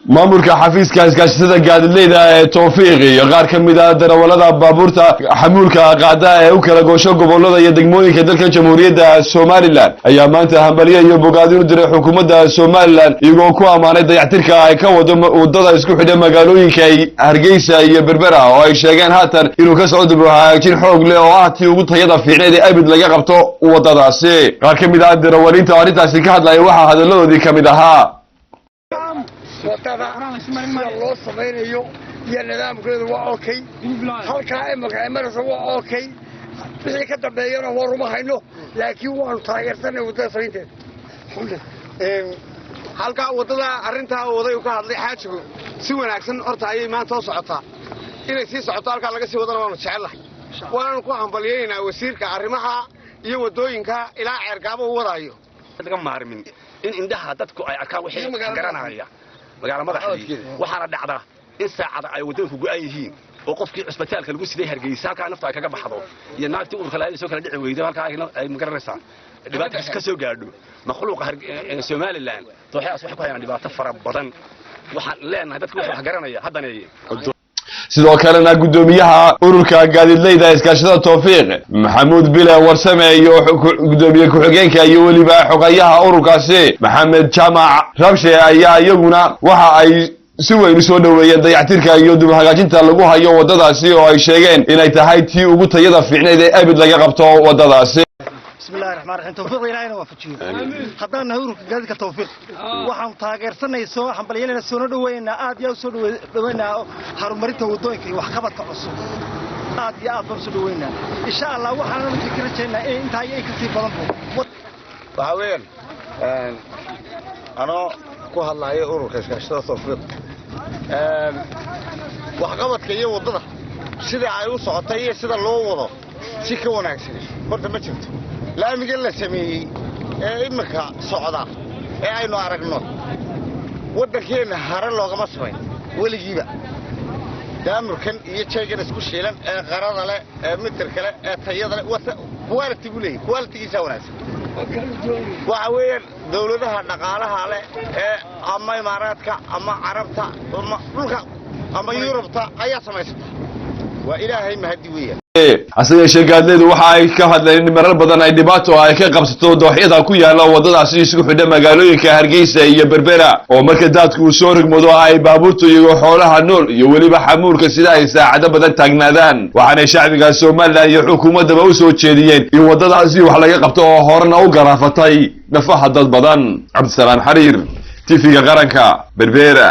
maamulka xafiiska iskaashatada gaadiidleyda ee Tawfiiq iyo qaar ka mid ah darawalada baabuurta xamuulka qaada ee u kala goosho gobolada iyo degmooyinka dalka Jamhuuriyadda Soomaaliland ayaa maanta hambaliyo iyo bogaadin u diray xukuumadda Soomaaliland iyagoo ku amaanay dayactirka ay ka wado wadada isku xidha magaalooyinka Hargeysa iyo Berbera oo ay sheegeen haatan inuu ka socdo hagaajin xoog leh oo ah tii ugu tayada fiicneed ee abid laga qabto wadadaasi. Qaar ka mid ah darawaliinta arrintaasi ka hadlaya waxa hadaladoodii ka mid ahaa وطبعا الله صبرنا يو يا نظام كذا وأوكي هل كائن مكمل سوا أوكي بس كده بيجينا ورما هينو لكن وان تاير سنة وده سنتين هل كا وطلع أرنتها وده يكاد لي حاجة سوى ناقصن أرتاي ما توسعتها إلى سيس عطار كلا جسي وده ما نشعله وأنا نكون عم بلينا وسير كعرمها يودوين كا إلى عرقابه ورايو تكلم معرمين إن عندها تدكو أي أكان وحيد قرنا عليها magaala madaxdii waxaana dhacda in saacada ay wadanku go'ayeen oo qofkii cisbitaalka lagu siday Hargeysa halka nafta ay kaga baxdo iyo naagtii uurka la soo kala dhici weyday halka ay magaranaysaa dhibaato ka soo gaadho makhluuqa Soomaaliland tooxaas wax ku hayaan dhibaato fara badan waxaan leenahay dadku wax garanaya haddana sidoo kalena gudoomiyaha ururka gaadiidleyda iskaashada Tawfiiq Maxamuud Bile Warsame iyo gudoomiye ku-xigeenka iyo waliba xogayaha ururkaasi Maxamed Jamac Rabshe ayaa iyaguna waxa ay si weyn u soo dhaweeyeen dayactirka iyo dib hagaajinta lagu hayo wadadaasi oo ay sheegeen inay tahay tii ugu tayada fiicneed ee abid laga qabto wadadaasi. بسم الله الرحمن الرحيم توفيق إلهنا وفتشيو حتى نهورك جالك توفيق وحن تاجر سنة يسوع حن بلينا السنة دوينا عاد يوصل دوينا هرمريته ودويك وحكبت عصو عاد يا أبو سدوينا إن شاء الله وحنا نفكر شيءنا أنت هاي كتير بلنبو بعوين أنا كوه الله يورك كشتا توفيق وحكبت كي يوضنا سيدا عيوس عطية سيدا اللو وضع سيكا وناكسني برضه ما شفته لا مقل سمي إمك صعدا أينو عرقنا ودكين هرر لوجا مصمين ولي جيبه دامر كان يتشجع نسكوش يلان غرض على متر كلا تيجي على كواليتي بقولي كواليتي يسووناس وعوين دولتها نقالها على أما إماراتك أما عربتها أما لوكا أما يوروبتا أي سمايستا وإلهي مهديوية asay sheegayleedu waxa ay ka hadleen in marar badan ay dhibaato ay ka qabsato dooxyada ku yaala wadadaasi isku xidha magaalooyinka Hargeysa iyo Berbera oo marka dadku u soo rigmado ay baabuurtu iyo xoolaha nool iyo waliba xamuulka sida ay saacado badan taagnaadaan waxaana shacbiga Soomaaliland iyo xukuumadda u soo jeediyeen in wadadaasi wax laga qabto oo horena u garaafatay nafaha dad badan. Cabdisalaam Xariir TV-ga qaranka Berbera.